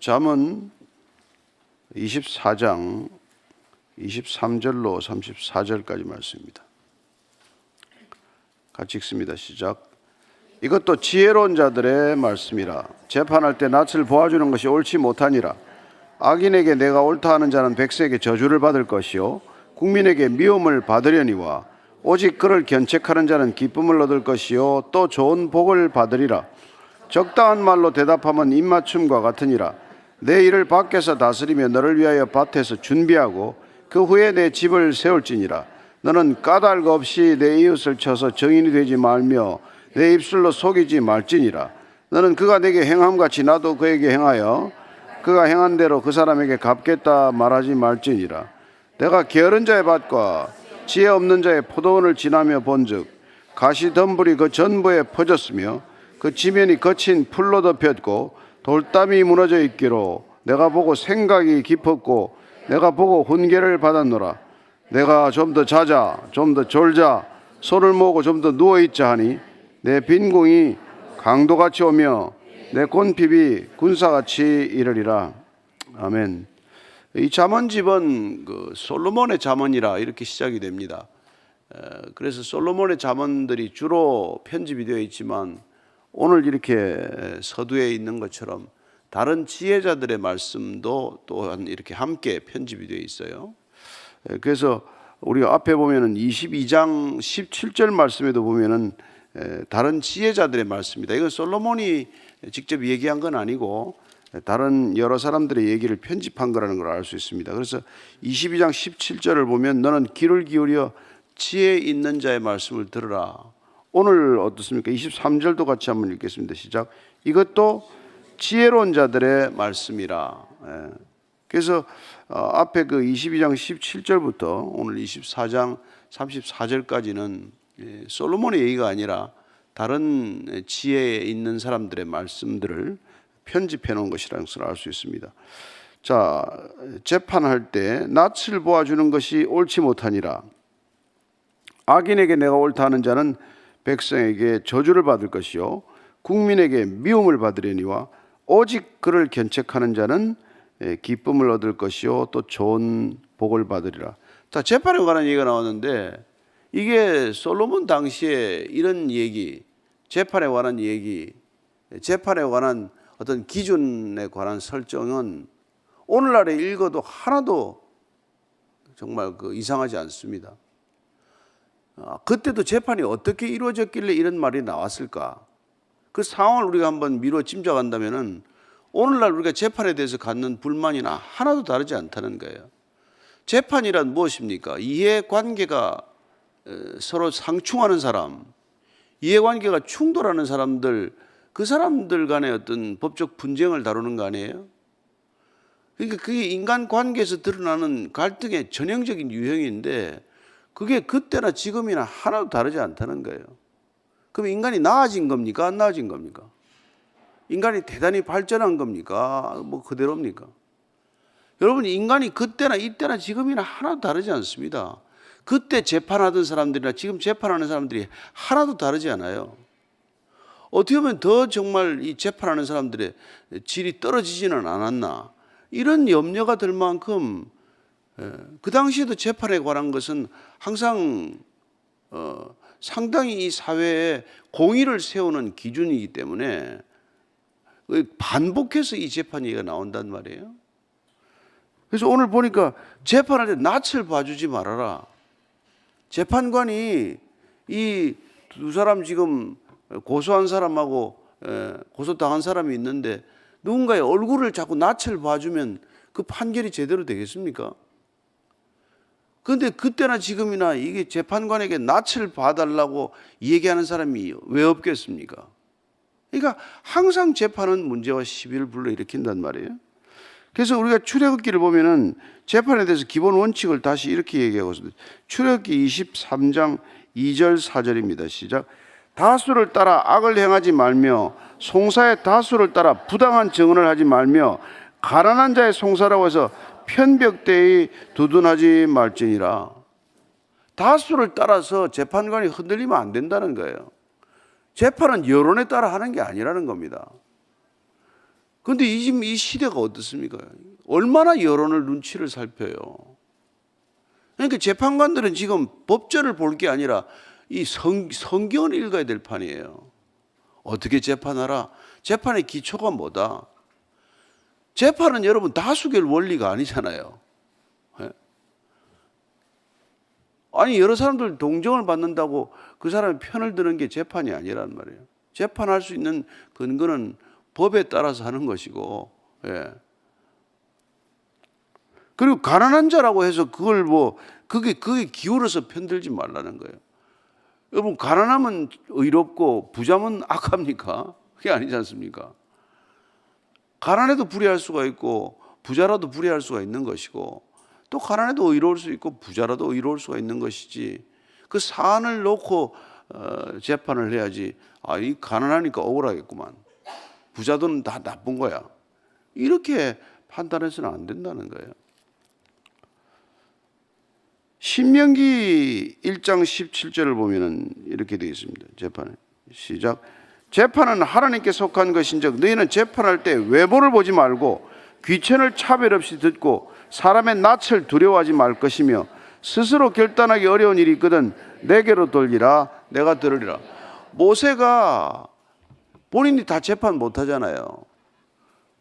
잠언 24장 23절로 34절까지 말씀입니다. 같이 읽습니다. 시작. 이것도 지혜로운 자들의 말씀이라. 재판할 때 낯을 보아주는 것이 옳지 못하니라. 악인에게 내가 옳다 하는 자는 백성에게 저주를 받을 것이요 국민에게 미움을 받으려니와 오직 그를 견책하는 자는 기쁨을 얻을 것이요 또 좋은 복을 받으리라. 적당한 말로 대답하면 입맞춤과 같으니라. 내 일을 밖에서 다스리며 너를 위하여 밭에서 준비하고 그 후에 내 집을 세울지니라. 너는 까닭 없이 내 이웃을 쳐서 정인이 되지 말며 내 입술로 속이지 말지니라. 너는 그가 내게 행함같이 나도 그에게 행하여 그가 행한 대로 그 사람에게 갚겠다 말하지 말지니라. 내가 게으른 자의 밭과 지혜 없는 자의 포도원을 지나며 본즉 가시덤불이 그 전부에 퍼졌으며 그 지면이 거친 풀로 덮였고 돌담이 무너져 있기로 내가 보고 생각이 깊었고 내가 보고 훈계를 받았노라. 내가 좀 더 자자 좀 더 졸자 손을 모으고 좀 더 누워있자 하니 내 빈궁이 강도같이 오며 내 곤핍이 군사같이 이르리라. 아멘. 이 잠언집은 솔로몬의 잠언이라 이렇게 시작이 됩니다. 그래서 솔로몬의 잠언들이 주로 편집이 되어 있지만 오늘 이렇게 서두에 있는 것처럼 다른 지혜자들의 말씀도 또한 이렇게 함께 편집이 되어 있어요. 그래서 우리가 앞에 보면은 22장 17절 말씀에도 보면은 다른 지혜자들의 말씀입니다. 이건 솔로몬이 직접 얘기한 건 아니고 다른 여러 사람들의 얘기를 편집한 거라는 걸 알 수 있습니다. 그래서 22장 17절을 보면 너는 귀를 기울여 지혜 있는 자의 말씀을 들으라. 오늘 어떻습니까? 23절도 같이 한번 읽겠습니다. 시작. 이것도 지혜로운 자들의 말씀이라. 그래서 앞에 그 22장 17절부터 오늘 24장 34절까지는 솔로몬의 얘기가 아니라 다른 지혜에 있는 사람들의 말씀들을 편집해 놓은 것이라는 것을 알 수 있습니다. 자, 재판할 때 낯을 보아주는 것이 옳지 못하니라. 악인에게 내가 옳다 하는 자는 백성에게 저주를 받을 것이요 국민에게 미움을 받으려니와 오직 그를 견책하는 자는 기쁨을 얻을 것이요 또 좋은 복을 받으리라. 자, 재판에 관한 얘기가 나왔는데 이게 솔로몬 당시에 이런 얘기, 재판에 관한 얘기, 재판에 관한 어떤 기준에 관한 설정은 오늘날에 읽어도 하나도 정말 이상하지 않습니다. 그때도 재판이 어떻게 이루어졌길래 이런 말이 나왔을까? 그 상황을 우리가 한번 미루어 짐작한다면은 오늘날 우리가 재판에 대해서 갖는 불만이나 하나도 다르지 않다는 거예요. 재판이란 무엇입니까? 이해관계가 서로 상충하는 사람, 이해관계가 충돌하는 사람들, 그 사람들 간의 어떤 법적 분쟁을 다루는 거 아니에요? 그러니까 그게 인간 관계에서 드러나는 갈등의 전형적인 유형인데 그게 그때나 지금이나 하나도 다르지 않다는 거예요. 그럼 인간이 나아진 겁니까? 안 나아진 겁니까? 인간이 대단히 발전한 겁니까? 뭐 그대로입니까? 여러분, 인간이 그때나 이때나 지금이나 하나도 다르지 않습니다. 그때 재판하던 사람들이나 지금 재판하는 사람들이 하나도 다르지 않아요. 어떻게 보면 더 정말 이 재판하는 사람들의 질이 떨어지지는 않았나, 이런 염려가 들 만큼 그 당시에도 재판에 관한 것은 항상 상당히 이 사회에 공의를 세우는 기준이기 때문에 반복해서 이 재판 얘기가 나온단 말이에요. 그래서 오늘 보니까 재판할 때 낯을 봐주지 말아라. 재판관이 이 두 사람 지금 고소한 사람하고 고소당한 사람이 있는데 누군가의 얼굴을 자꾸 낯을 봐주면 그 판결이 제대로 되겠습니까? 그런데 그때나 지금이나 이게 재판관에게 낯을 봐달라고 얘기하는 사람이 왜 없겠습니까? 그러니까 항상 재판은 문제와 시비를 불러일으킨단 말이에요. 그래서 우리가 출애굽기를 보면은 재판에 대해서 기본 원칙을 다시 이렇게 얘기하고 있습니다. 출애굽기 23장 2절 4절입니다. 시작. 다수를 따라 악을 행하지 말며 송사의 다수를 따라 부당한 증언을 하지 말며 가난한 자의 송사라고 해서 편벽되이 두둔하지 말지니라. 다수를 따라서 재판관이 흔들리면 안 된다는 거예요. 재판은 여론에 따라 하는 게 아니라는 겁니다. 그런데 이 시대가 어떻습니까? 얼마나 여론을 눈치를 살펴요. 그러니까 재판관들은 지금 법전을 볼 게 아니라 이 성경을 읽어야 될 판이에요. 어떻게 재판하라? 재판의 기초가 뭐다? 재판은 여러분 다수결 원리가 아니잖아요. 아니 여러 사람들 동정을 받는다고 그 사람의 편을 드는 게 재판이 아니란 말이에요. 재판할 수 있는 근거는 법에 따라서 하는 것이고, 예. 그리고 가난한 자라고 해서 그걸 그게 기울어서 편들지 말라는 거예요. 여러분 가난하면 의롭고 부자면 악합니까? 그게 아니지 않습니까? 가난해도 불의할 수가 있고 부자라도 불의할 수가 있는 것이고 또 가난해도 의로울 수 있고 부자라도 의로울 수가 있는 것이지 그 사안을 놓고 재판을 해야지. 이 가난하니까 억울하겠구만. 부자들은 다 나쁜 거야. 이렇게 판단해서는 안 된다는 거예요. 신명기 1장 17절을 보면은 이렇게 되어 있습니다. 재판에 시작. 재판은 하나님께 속한 것인즉 너희는 재판할 때 외모를 보지 말고 귀천을 차별 없이 듣고 사람의 낯을 두려워하지 말 것이며 스스로 결단하기 어려운 일이 있거든 내게로 돌리라 내가 들으리라. 모세가 본인이 다 재판 못 하잖아요.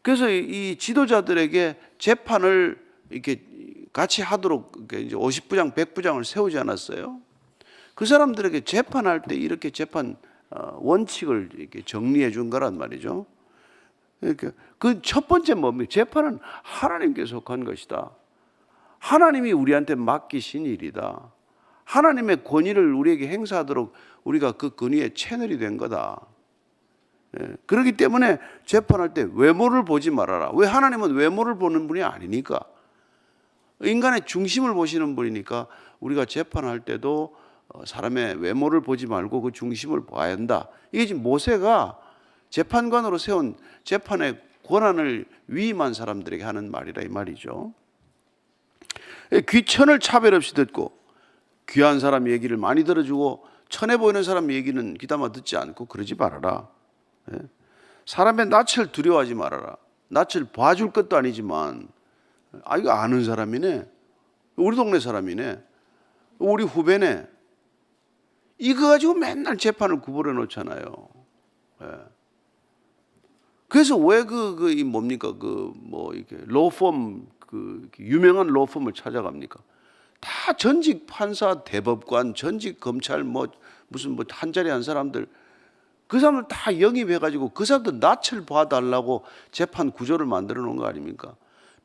그래서 이 지도자들에게 재판을 이렇게 같이 하도록 이제 50부장, 100부장을 세우지 않았어요? 그 사람들에게 재판할 때 이렇게 재판 원칙을 이렇게 정리해 준 거란 말이죠. 그러니까 그 첫 번째 뭡니까? 재판은 하나님께 속한 것이다. 하나님이 우리한테 맡기신 일이다. 하나님의 권위를 우리에게 행사하도록 우리가 그 권위의 채널이 된 거다. 그렇기 때문에 재판할 때 외모를 보지 말아라. 왜? 하나님은 외모를 보는 분이 아니니까. 인간의 중심을 보시는 분이니까 우리가 재판할 때도 사람의 외모를 보지 말고 그 중심을 봐야 한다. 이게 지금 모세가 재판관으로 세운 재판의 권한을 위임한 사람들에게 하는 말이라 이 말이죠. 귀천을 차별 없이 듣고 귀한 사람 얘기를 많이 들어주고 천해 보이는 사람 얘기는 귀담아 듣지 않고 그러지 말아라. 사람의 낯을 두려워하지 말아라. 낯을 봐줄 것도 아니지만 이거 아는 사람이네. 우리 동네 사람이네. 우리 후배네. 이거 가지고 맨날 재판을 구부려 놓잖아요. 그래서 왜 뭡니까? 이렇게 로펌, 유명한 로펌을 찾아갑니까? 다 전직 판사, 대법관, 전직 검찰, 무슨 한 자리 한 사람들, 그 사람들 다 영입해가지고 그 사람들 낯을 봐달라고 재판 구조를 만들어 놓은 거 아닙니까?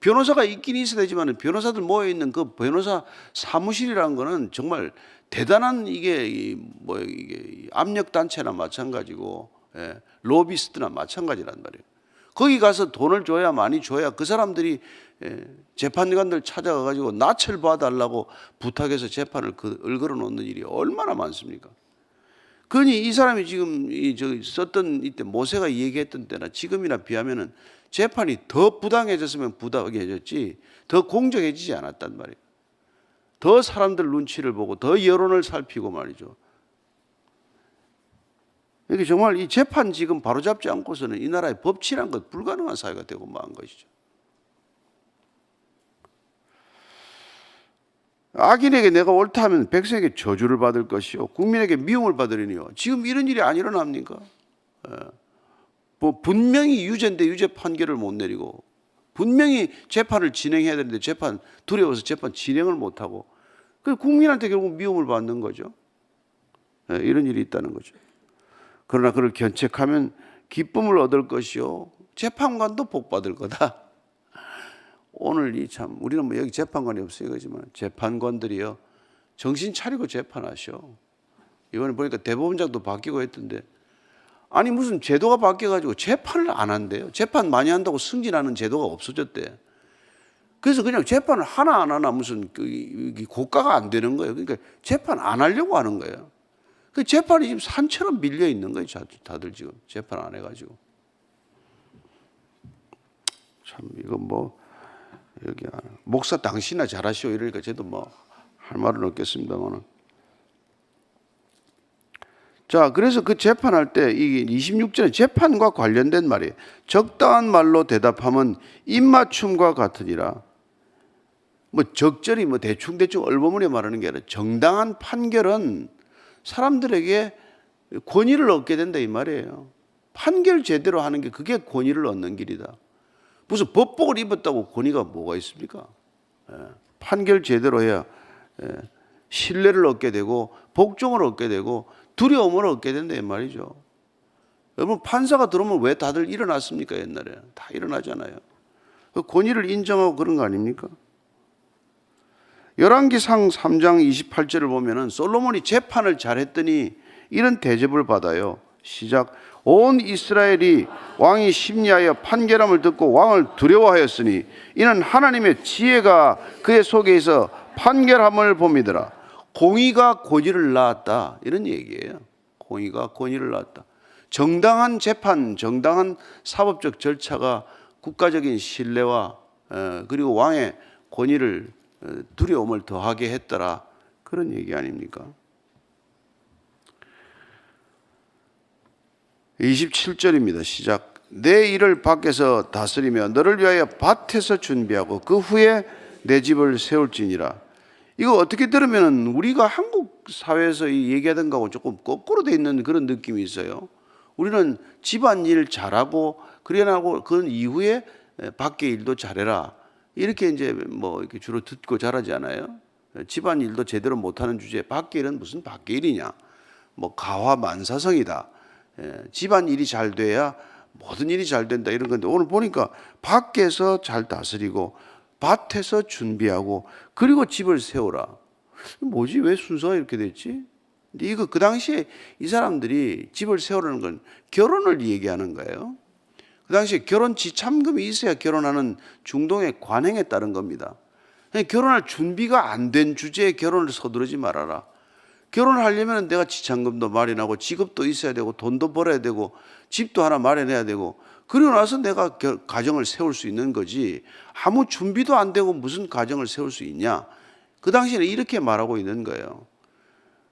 변호사가 있긴 있어야 되지만 변호사들 모여있는 그 변호사 사무실이라는 거는 정말 대단한 이게 압력단체나 마찬가지고, 로비스트나 마찬가지란 말이에요. 거기 가서 돈을 줘야 많이 줘야 그 사람들이 재판관들 찾아가가지고 낯을 봐달라고 부탁해서 재판을 을걸어 놓는 일이 얼마나 많습니까? 그러니 이 사람이 지금 썼던 이때 모세가 얘기했던 때나 지금이나 비하면은 재판이 더 부당해졌으면 부당해졌지 더 공정해지지 않았단 말이에요. 더 사람들 눈치를 보고 더 여론을 살피고 말이죠. 이게 정말 이 재판 지금 바로잡지 않고서는 이 나라의 법치란 것 불가능한 사회가 되고 만 것이죠. 악인에게 내가 옳다 하면 백성에게 저주를 받을 것이요 국민에게 미움을 받으리니요. 지금 이런 일이 안 일어납니까? 분명히 유죄인데 유죄 판결을 못 내리고 분명히 재판을 진행해야 되는데 재판 두려워서 재판 진행을 못하고 그 국민한테 결국 미움을 받는 거죠. 이런 일이 있다는 거죠. 그러나 그를 견책하면 기쁨을 얻을 것이요 재판관도 복 받을 거다. 오늘 우리는 여기 재판관이 없어요 그렇지만 재판관들이요 정신 차리고 재판하셔. 이번에 보니까 대법원장도 바뀌고 했던데 아니 무슨 제도가 바뀌어가지고 재판을 안 한대요. 재판 많이 한다고 승진하는 제도가 없어졌대. 그래서 그냥 재판을 하나 안 하나 무슨 고가가 안 되는 거예요. 그러니까 재판 안 하려고 하는 거예요. 그 재판이 지금 산처럼 밀려 있는 거예요. 다들 지금 재판 안 해가지고. 참 이거 여기 목사 당신이나 잘하시오 이러니까 저도 할 말은 없겠습니다만은 자, 그래서 그 재판할 때 이 26절에 재판과 관련된 말이에요. 적당한 말로 대답하면 입맞춤과 같으니라. 뭐 적절히 뭐 대충 얼버무려 말하는 게 아니라 정당한 판결은 사람들에게 권위를 얻게 된다 이 말이에요. 판결 제대로 하는 게 그게 권위를 얻는 길이다. 무슨 법복을 입었다고 권위가 뭐가 있습니까? 판결 제대로 해야 신뢰를 얻게 되고 복종을 얻게 되고 두려움을 얻게 된다 이 말이죠. 여러분 판사가 들어오면 왜 다들 일어났습니까? 옛날에 다 일어나잖아요. 그 권위를 인정하고 그런 거 아닙니까? 열왕기상 3장 28절을 보면은 솔로몬이 재판을 잘했더니 이런 대접을 받아요. 시작. 온 이스라엘이 왕이 심리하여 판결함을 듣고 왕을 두려워하였으니 이는 하나님의 지혜가 그의 속에 있어 판결함을 봄이더라. 공의가 권위를 낳았다 이런 얘기예요. 공의가 권위를 낳았다. 정당한 재판, 정당한 사법적 절차가 국가적인 신뢰와 그리고 왕의 권위를 두려움을 더하게 했더라 그런 얘기 아닙니까? 27절입니다. 시작. 내 일을 밖에서 다스리며 너를 위하여 밭에서 준비하고 그 후에 내 집을 세울지니라. 이거 어떻게 들으면 우리가 한국 사회에서 얘기하던 거하고 조금 거꾸로 돼 있는 그런 느낌이 있어요. 우리는 집안일 잘하고 그래나고 그 이후에 밖에 일도 잘해라. 이렇게 이제 뭐 이렇게 주로 듣고 자라지 않아요? 집안일도 제대로 못하는 주제에 밖에 일은 무슨 밖에 일이냐? 뭐 가화만사성이다. 집안일이 잘 돼야 모든 일이 잘 된다 이런 건데 오늘 보니까 밖에서 잘 다스리고 밭에서 준비하고 그리고 집을 세우라. 뭐지? 왜 순서가 이렇게 됐지? 근데 이거 그 당시에 이 사람들이 집을 세우라는 건 결혼을 얘기하는 거예요. 그 당시에 결혼 지참금이 있어야 결혼하는 중동의 관행에 따른 겁니다. 결혼할 준비가 안 된 주제에 결혼을 서두르지 말아라. 결혼을 하려면 내가 지참금도 마련하고 직업도 있어야 되고 돈도 벌어야 되고 집도 하나 마련해야 되고 그리고 나서 내가 가정을 세울 수 있는 거지 아무 준비도 안 되고 무슨 가정을 세울 수 있냐. 그 당시에는 이렇게 말하고 있는 거예요.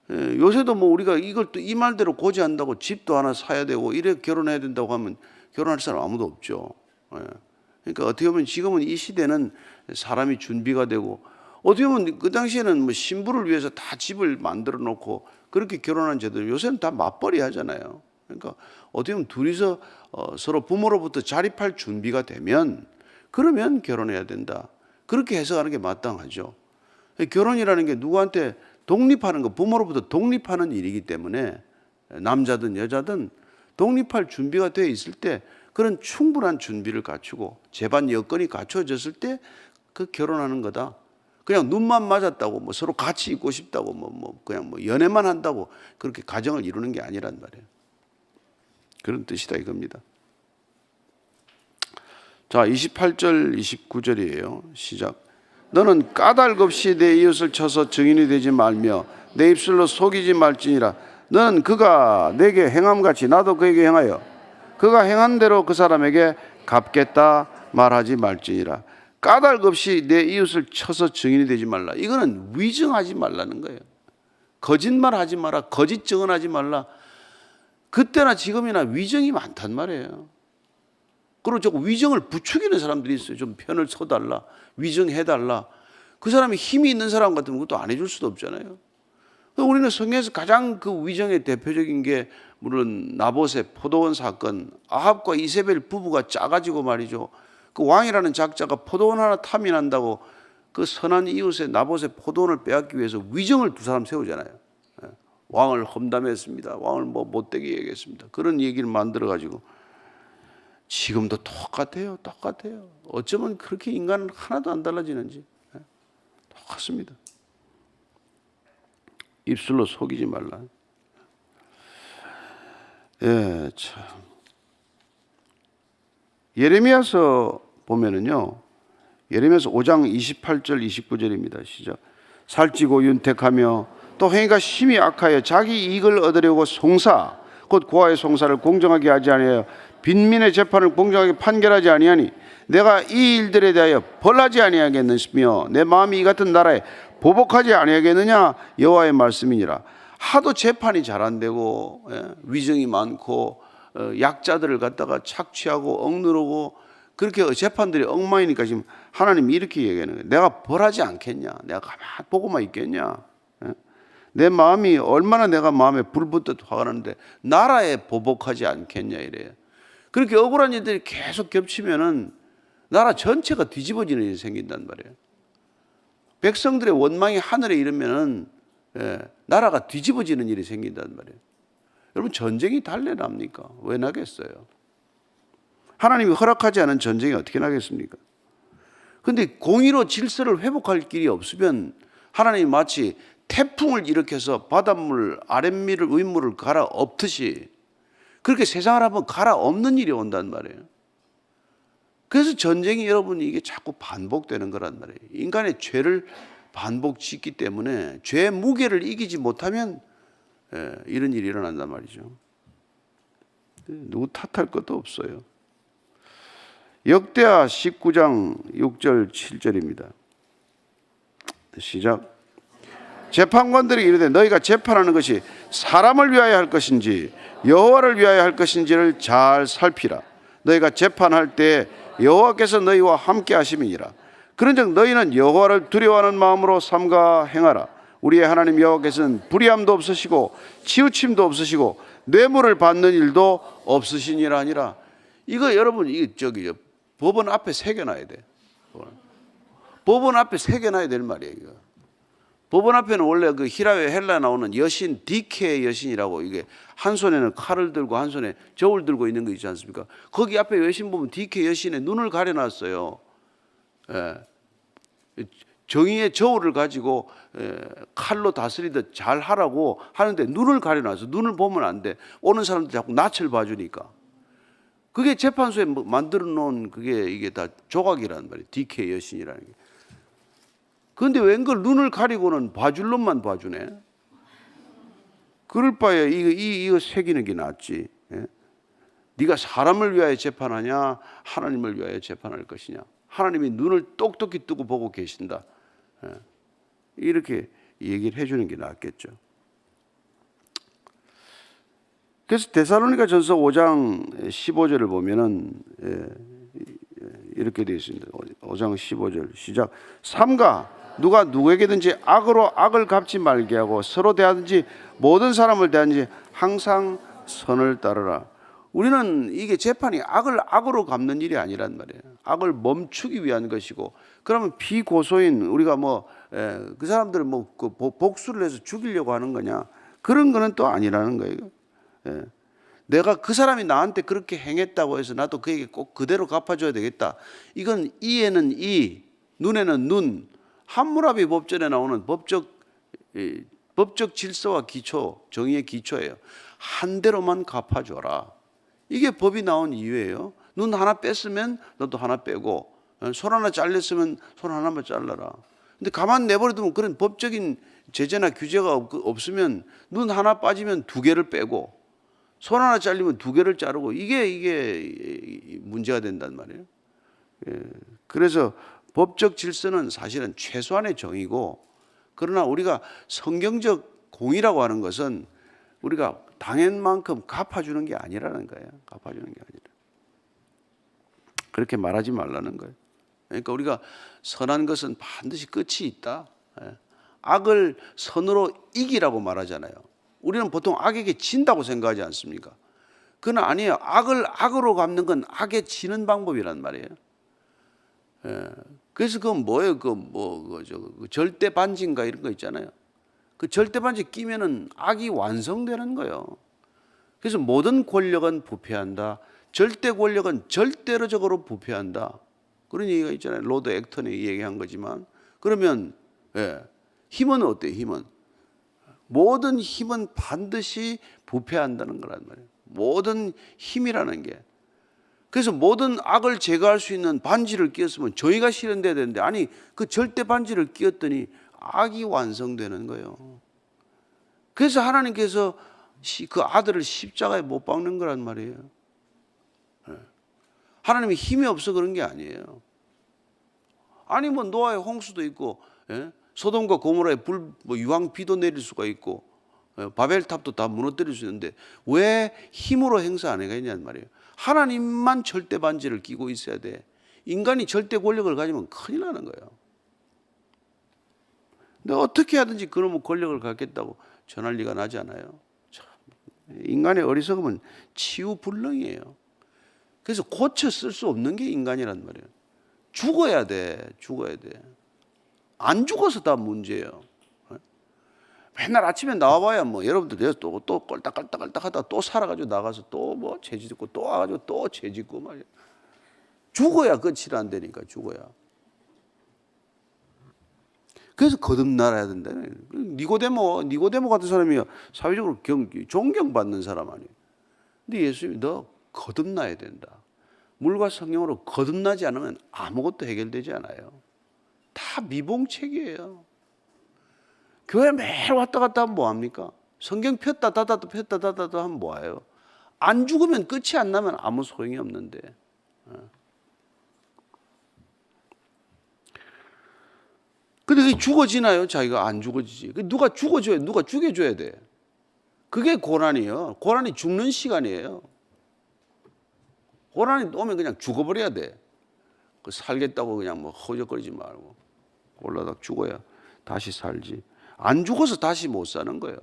요새도 뭐 우리가 이걸 또 이 말대로 고지한다고 집도 하나 사야 되고 이래 결혼해야 된다고 하면 결혼할 사람 아무도 없죠. 그러니까 어떻게 보면 지금은 이 시대는 사람이 준비가 되고 어떻게 보면 그 당시에는 뭐 신부를 위해서 다 집을 만들어 놓고 그렇게 결혼한 제도 요새는 다 맞벌이 하잖아요. 그러니까 어떻게 보면 둘이서 서로 부모로부터 자립할 준비가 되면 그러면 결혼해야 된다. 그렇게 해석하는 게 마땅하죠. 결혼이라는 게 누구한테 독립하는 거, 부모로부터 독립하는 일이기 때문에 남자든 여자든 독립할 준비가 되어 있을 때 그런 충분한 준비를 갖추고 재반 여건이 갖춰졌을 때 그 결혼하는 거다. 그냥 눈만 맞았다고 뭐 서로 같이 있고 싶다고 그냥 연애만 한다고 그렇게 가정을 이루는 게 아니란 말이에요. 그런 뜻이다 이겁니다. 자, 28절 29절이에요. 시작. 너는 까닭 없이 내 이웃을 쳐서 증인이 되지 말며 내 입술로 속이지 말지니라. 너는 그가 내게 행함같이 나도 그에게 행하여 그가 행한 대로 그 사람에게 갚겠다 말하지 말지니라. 까닭 없이 내 이웃을 쳐서 증인이 되지 말라. 이거는 위증하지 말라는 거예요. 거짓말하지 마라. 거짓 증언하지 말라. 그때나 지금이나 위증이 많단 말이에요. 그리고 저 위증을 부추기는 사람들이 있어요. 좀 편을 서달라. 위증해달라. 그 사람이 힘이 있는 사람 같으면 그것도 안 해줄 수도 없잖아요. 우리는 성경에서 가장 그 위증의 대표적인 게 물론 나봇의 포도원 사건, 아합과 이세벨 부부가 짜가지고 말이죠. 그 왕이라는 작자가 포도원 하나 탐인한다고 그 선한 이웃의 나봇의 포도원을 빼앗기 위해서 위증을 두 사람 세우잖아요. 왕을 험담했습니다. 왕을 뭐 못되게 얘기했습니다. 그런 얘기를 만들어가지고 지금도 똑같아요. 똑같아요. 어쩌면 그렇게 인간은 하나도 안 달라지는지 똑같습니다. 입술로 속이지 말라. 예, 참. 예레미야서 보면은요, 예레미야서 5장 28절 29절입니다. 시작. 살찌고 윤택하며 또 행위가 심히 악하여 자기 이익을 얻으려고 송사 곧 고아의 송사를 공정하게 하지 아니하여 빈민의 재판을 공정하게 판결하지 아니하니 내가 이 일들에 대하여 벌하지 아니하겠느며 내 마음이 이 같은 나라에 보복하지 아니하겠느냐 여호와의 말씀이니라. 하도 재판이 잘 안 되고 위정이 많고 약자들을 갖다가 착취하고 억누르고 그렇게 재판들이 엉망이니까 지금 하나님이 이렇게 얘기하는 거예요. 내가 벌하지 않겠냐? 내가 가만히 보고만 있겠냐? 내 마음이 얼마나 내가 마음에 불붙듯 화가 나는데 나라에 보복하지 않겠냐 이래요. 그렇게 억울한 일들이 계속 겹치면은 나라 전체가 뒤집어지는 일이 생긴단 말이에요. 백성들의 원망이 하늘에 이르면은 나라가 뒤집어지는 일이 생긴단 말이에요. 여러분 전쟁이 달래납니까? 왜 나겠어요? 하나님이 허락하지 않은 전쟁이 어떻게 나겠습니까? 그런데 공의로 질서를 회복할 길이 없으면 하나님이 마치 태풍을 일으켜서 바닷물 아랫물을 윗물을 갈아엎듯이 그렇게 세상을 한번 갈아엎는 일이 온단 말이에요. 그래서 전쟁이 여러분 이게 자꾸 반복되는 거란 말이에요. 인간의 죄를 반복짓기 때문에 죄의 무게를 이기지 못하면 이런 일이 일어난단 말이죠. 누구 탓할 것도 없어요. 역대하 19장 6절 7절입니다. 시작. 재판관들이 이르되 너희가 재판하는 것이 사람을 위하여 할 것인지 여호와를 위하여 할 것인지를 잘 살피라. 너희가 재판할 때 여호와께서 너희와 함께 하심이니라. 그런즉 너희는 여호와를 두려워하는 마음으로 삼가 행하라. 우리의 하나님 여호와께서는 불의함도 없으시고 치우침도 없으시고 뇌물을 받는 일도 없으시니라 하니라. 이거 여러분 법원 앞에 새겨놔야 돼. 법원 앞에 새겨놔야 될 말이에요. 이거. 법원 앞에는 원래 그 히라의 헬라에 나오는 여신 디케의 여신이라고 이게 한 손에는 칼을 들고 한 손에 저울 들고 있는 거 있지 않습니까? 거기 앞에 여신 보면 디케 여신의 눈을 가려놨어요. 정의의 저울을 가지고 칼로 다스리듯 잘 하라고 하는데 눈을 가려놔서 눈을 보면 안 돼. 오는 사람들 자꾸 낯을 봐주니까. 그게 재판소에 만들어 놓은 이게 다 조각이란 말이에요. 디케 여신이라는 게. 그런데 웬걸 눈을 가리고는 봐줄 놈만 봐주네. 그럴 바에 이거 새기는 게 낫지. 네가 사람을 위하여 재판하냐 하나님을 위하여 재판할 것이냐. 하나님이 눈을 똑똑히 뜨고 보고 계신다. 이렇게 얘기를 해주는 게 낫겠죠. 그래서 데살로니가 전서 5장 15절을 보면은 이렇게 되어 있습니다. 5장 15절 시작. 삼가 누가 누구에게든지 악으로 악을 갚지 말게 하고 서로 대하든지 모든 사람을 대하든지 항상 선을 따르라. 우리는 이게 재판이 악을 악으로 갚는 일이 아니란 말이에요. 악을 멈추기 위한 것이고, 그러면 비고소인 우리가 그 사람들을 복수를 해서 죽이려고 하는 거냐, 그런 거는 또 아니라는 거예요. 내가 그 사람이 나한테 그렇게 행했다고 해서 나도 그에게 꼭 그대로 갚아줘야 되겠다. 이건 이에는 이, 눈에는 눈, 함무라비 법전에 나오는 법적 질서와 기초, 정의의 기초예요. 한 대로만 갚아줘라. 이게 법이 나온 이유예요. 눈 하나 뺐으면 너도 하나 빼고, 손 하나 잘렸으면 손 하나만 잘라라. 근데 가만 내버려두면 그런 법적인 제재나 규제가 없으면 눈 하나 빠지면 두 개를 빼고, 손 하나 잘리면 두 개를 자르고, 이게 문제가 된단 말이에요. 그래서 법적 질서는 사실은 최소한의 정의고, 그러나 우리가 성경적 공의라고 하는 것은 우리가 당한 만큼 갚아주는 게 아니라는 거예요. 갚아주는 게 아니라. 그렇게 말하지 말라는 거예요. 그러니까 우리가 선한 것은 반드시 끝이 있다. 악을 선으로 이기라고 말하잖아요. 우리는 보통 악에게 진다고 생각하지 않습니까? 그건 아니에요. 악을 악으로 갚는 건 악에 지는 방법이란 말이에요. 그래서 그건 뭐예요? 그 절대 반지인가 이런 거 있잖아요. 그 절대 반지 끼면은 악이 완성되는 거예요. 그래서 모든 권력은 부패한다. 절대 권력은 절대적으로 부패한다. 그런 얘기가 있잖아요. 로드 액턴이 얘기한 거지만, 그러면 힘은 어때요? 힘은 모든 힘은 반드시 부패한다는 거란 말이에요. 모든 힘이라는 게. 그래서 모든 악을 제거할 수 있는 반지를 끼웠으면 저희가 실현돼야 되는데, 아니 그 절대 반지를 끼웠더니 악이 완성되는 거예요. 그래서 하나님께서 그 아들을 십자가에 못 박는 거란 말이에요. 하나님이 힘이 없어 그런 게 아니에요. 아니 노아의 홍수도 있고, 소돔과 고모라에 유황 비도 내릴 수가 있고, 바벨탑도 다 무너뜨릴 수 있는데 왜 힘으로 행사 안 해가냐는 말이에요. 하나님만 절대 반지를 끼고 있어야 돼. 인간이 절대 권력을 가지면 큰일 나는 거예요. 근데 어떻게 하든지 그놈의 권력을 갖겠다고 전할 리가 나지 않아요. 참, 인간의 어리석음은 치유불능이에요. 그래서 고쳐 쓸 수 없는 게 인간이란 말이에요. 죽어야 돼. 죽어야 돼. 안 죽어서 다 문제예요. 맨날 아침에 나와봐야 뭐 여러분들 또 꼴딱꼴딱 하다가 또 살아가지고 나가서 또 뭐 죄짓고 또 와가지고 또 죄짓고 말이야. 죽어야 끝이 안 되니까 죽어야. 그래서 거듭나야 된다. 니고데모 같은 사람이 사회적으로 존경받는 사람 아니에요. 근데 예수님이 너 거듭나야 된다. 물과 성령으로 거듭나지 않으면 아무것도 해결되지 않아요. 다 미봉책이에요. 교회 매일 왔다 갔다 하면 뭐합니까? 성경 폈다 닫아도 폈다 닫아도 하면 뭐예요? 안 죽으면 끝이 안 나면 아무 소용이 없는데. 근데 그게 죽어지나요? 자기가 안 죽어지지. 누가 죽어줘야, 누가 죽여줘야 돼. 그게 고난이에요. 고난이 죽는 시간이에요. 고난이 오면 그냥 죽어버려야 돼. 살겠다고 그냥 뭐 허적거리지 말고 올라다 죽어야 다시 살지. 안 죽어서 다시 못 사는 거예요.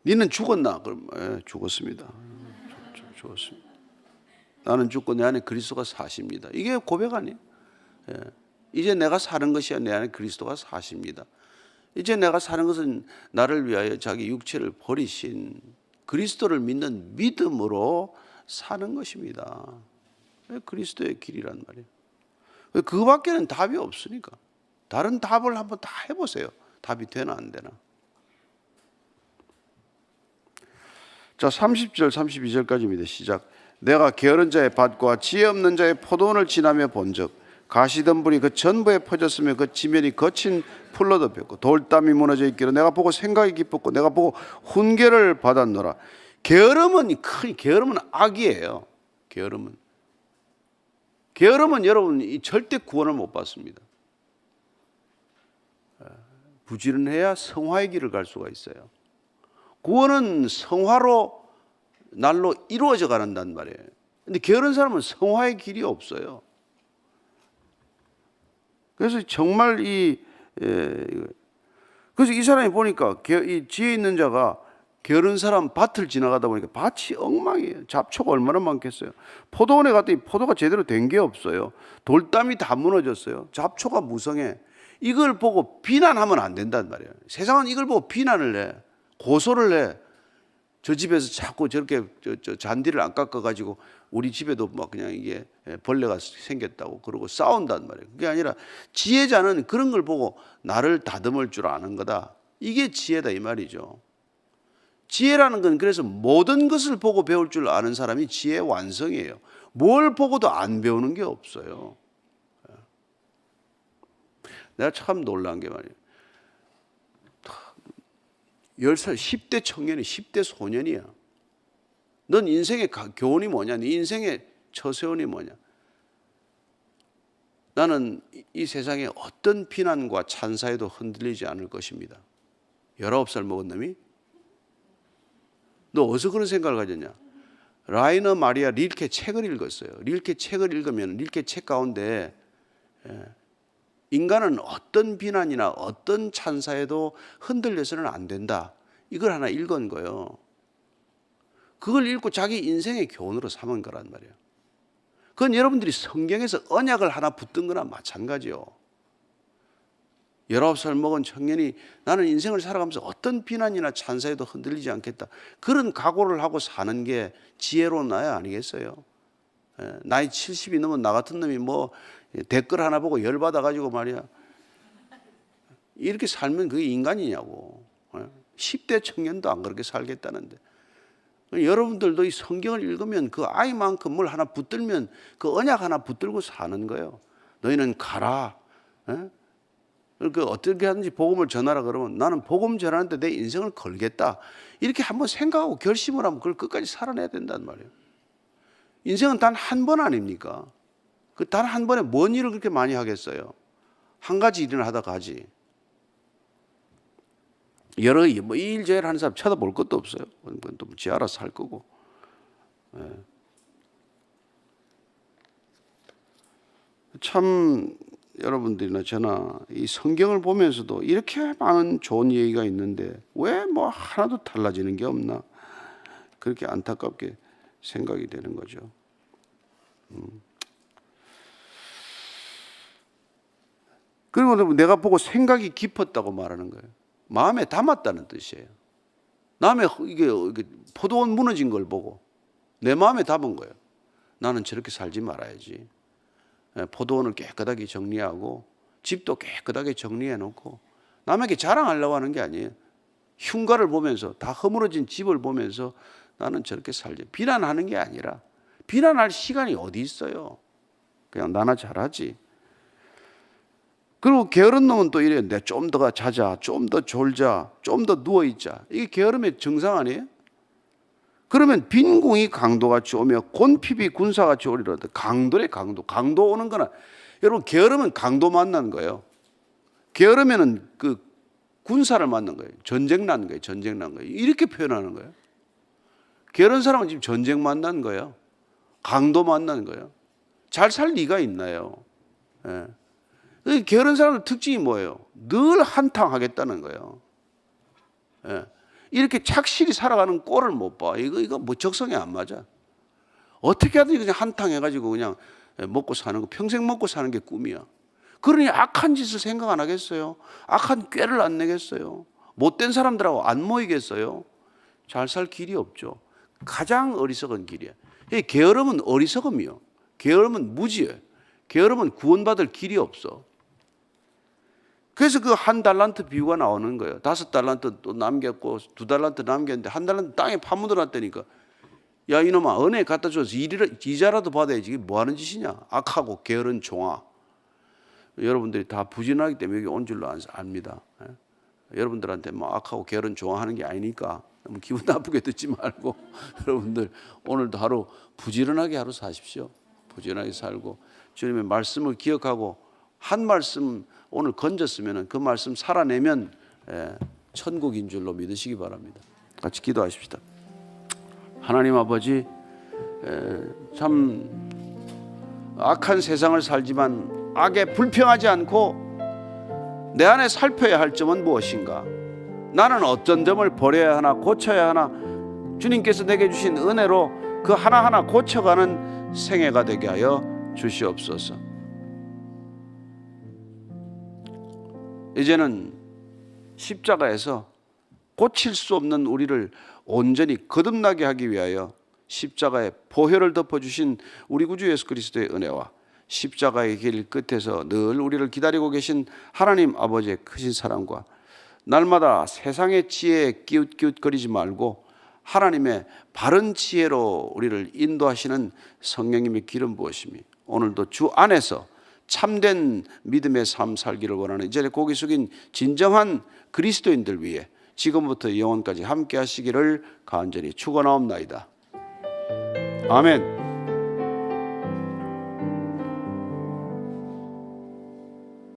니는 죽었나? 그럼 죽었습니다. 죽었습니다. 나는 죽고 내 안에 그리스도가 사십니다. 이게 고백 아니에요? 이제 내가 사는 것이 내 안에 그리스도가 사십니다. 이제 내가 사는 것은 나를 위하여 자기 육체를 버리신 그리스도를 믿는 믿음으로 사는 것입니다. 그리스도의 길이란 말이에요. 그거밖에는 답이 없으니까. 다른 답을 한번 다 해보세요. 답이 되나 안 되나. 자, 30절 32절까지입니다. 시작. 내가 게으른 자의 밭과 지혜 없는 자의 포도원을 지나며 본즉 가시덤불이 그 전부에 퍼졌으며 그 지면이 거친 풀로 덮였고 돌담이 무너져 있기로 내가 보고 생각이 깊었고 내가 보고 훈계를 받았노라. 게으름은 악이에요. 게으름은 여러분 절대 구원을 못 받습니다. 부지런해야 성화의 길을 갈 수가 있어요. 구원은 성화로 날로 이루어져 가는단 말이에요. 근데 게으른 사람은 성화의 길이 없어요. 그래서 정말 그래서 이 사람이 보니까 이 지혜 있는 자가 게으른 사람 밭을 지나가다 보니까 밭이 엉망이에요. 잡초가 얼마나 많겠어요. 포도원에 갔더니 포도가 제대로 된 게 없어요. 돌담이 다 무너졌어요. 잡초가 무성해. 이걸 보고 비난하면 안 된단 말이에요. 세상은 이걸 보고 비난을 해. 고소를 해. 저 집에서 자꾸 저렇게 잔디를 안 깎아가지고 우리 집에도 막 그냥 이게 벌레가 생겼다고 그러고 싸운단 말이에요. 그게 아니라 지혜자는 그런 걸 보고 나를 다듬을 줄 아는 거다. 이게 지혜다 이 말이죠. 지혜라는 건 그래서 모든 것을 보고 배울 줄 아는 사람이 지혜의 완성이에요. 뭘 보고도 안 배우는 게 없어요. 내가 참 놀란 게 말이에요. 10살 10대 청년이 10대 소년이야. 넌 인생의 교훈이 뭐냐? 네 인생의 처세원이 뭐냐? 나는 이 세상의 어떤 비난과 찬사에도 흔들리지 않을 것입니다. 19살 먹은 놈이? 너 어디서 그런 생각을 가졌냐? 라이너 마리아 릴케 책을 읽었어요. 릴케 책을 읽으면 릴케 책 가운데 인간은 어떤 비난이나 어떤 찬사에도 흔들려서는 안 된다. 이걸 하나 읽은 거예요. 그걸 읽고 자기 인생의 교훈으로 삼은 거란 말이에요. 그건 여러분들이 성경에서 언약을 하나 붙든 거나 마찬가지요. 19살 먹은 청년이 나는 인생을 살아가면서 어떤 비난이나 찬사에도 흔들리지 않겠다. 그런 각오를 하고 사는 게 지혜로운 나야 아니겠어요? 나이 70이 넘은 나 같은 놈이 뭐 댓글 하나 보고 열받아가지고 말이야. 이렇게 살면 그게 인간이냐고. 10대 청년도 안 그렇게 살겠다는데. 여러분들도 이 성경을 읽으면 그 아이만큼 뭘 하나 붙들면 그 언약 하나 붙들고 사는 거예요. 너희는 가라. 그 어떻게 하든지 복음을 전하라 그러면 나는 복음 전하는데 내 인생을 걸겠다. 이렇게 한번 생각하고 결심을 하면 그걸 끝까지 살아내야 된단 말이에요. 인생은 단 한 번 아닙니까? 그 단 한 번에 뭔 일을 그렇게 많이 하겠어요? 한 가지 일이나 하다 가지. 여러 뭐 이 일 저 일 하는 사람 쳐다볼 것도 없어요. 그건 또 지 알아서 할 거고. 참 여러분들이나 저나 이 성경을 보면서도 이렇게 많은 좋은 얘기가 있는데 왜 뭐 하나도 달라지는 게 없나, 그렇게 안타깝게 생각이 되는 거죠. 그리고 내가 보고 생각이 깊었다고 말하는 거예요. 마음에 담았다는 뜻이에요. 남의 이게 포도원 무너진 걸 보고 내 마음에 담은 거예요. 나는 저렇게 살지 말아야지. 포도원을 깨끗하게 정리하고 집도 깨끗하게 정리해 놓고, 남에게 자랑하려고 하는 게 아니에요. 흉가를 보면서, 다 허물어진 집을 보면서 나는 저렇게 살지, 비난하는 게 아니라, 비난할 시간이 어디 있어요. 그냥 나나 잘하지. 그리고 게으른 놈은 또 이래요. 내 좀 더 자자, 좀 더 졸자, 좀 더 누워있자. 이게 게으름의 증상 아니에요? 그러면 빈궁이 강도같이 오며 곤핍이 군사같이 오리라. 강도래, 강도. 강도 오는 거나, 여러분 게으르면 강도 만나는 거예요. 게으르면은 그 군사를 만난 거예요. 전쟁 난 거예요. 전쟁 난 거예요. 이렇게 표현하는 거예요. 게으른 사람은 지금 전쟁 만난 거예요. 강도 만나는 거예요. 잘 살 리가 있나요? 예. 게으른 사람의 특징이 뭐예요? 늘 한탕하겠다는 거예요. 예. 이렇게 착실히 살아가는 꼴을 못 봐. 이거 뭐 적성에 안 맞아. 어떻게 하든지 그냥 한탕해가지고 그냥 먹고 사는 거, 평생 먹고 사는 게 꿈이야. 그러니 악한 짓을 생각 안 하겠어요? 악한 꾀를 안 내겠어요? 못된 사람들하고 안 모이겠어요? 잘 살 길이 없죠. 가장 어리석은 길이야. 게으름은 어리석음이요. 게으름은 무지예요. 게으름은 구원받을 길이 없어. 그래서 그 1달란트 비유가 나오는 거예요. 5달란트 또 남겼고 2달란트 남겼는데 1달란트 땅에 파묻어 놨다니까. 야 이놈아, 은혜 갖다 줘서 이자라도 받아야지. 이게 뭐 하는 짓이냐. 악하고 게으른 종아. 여러분들이 다 부진하기 때문에 여기 온 줄로 압니다. 여러분들한테 뭐 악하고 게으른 종아 하는 게 아니니까 너무 기분 나쁘게 듣지 말고 여러분들 오늘도 하루 부지런하게 하루 사십시오. 부지런하게 살고 주님의 말씀을 기억하고, 한 말씀 오늘 건졌으면 그 말씀 살아내면 천국인 줄로 믿으시기 바랍니다. 같이 기도하십시다. 하나님 아버지, 참 악한 세상을 살지만 악에 불평하지 않고 내 안에 살펴야 할 점은 무엇인가? 나는 어떤 점을 버려야 하나, 고쳐야 하나? 주님께서 내게 주신 은혜로 그 하나하나 고쳐가는 생애가 되게 하여 주시옵소서. 이제는 십자가에서 고칠 수 없는 우리를 온전히 거듭나게 하기 위하여 십자가의 보혈을 덮어주신 우리 구주 예수 그리스도의 은혜와 십자가의 길 끝에서 늘 우리를 기다리고 계신 하나님 아버지의 크신 사랑과 날마다 세상의 지혜에 기웃기웃거리지 말고 하나님의 바른 지혜로 우리를 인도하시는 성령님의 기름 부으심이 오늘도 주 안에서 참된 믿음의 삶 살기를 원하는 이 자리에 고개 숙인 진정한 그리스도인들 위해 지금부터 영원까지 함께 하시기를 간절히 축원하옵나이다. 아멘.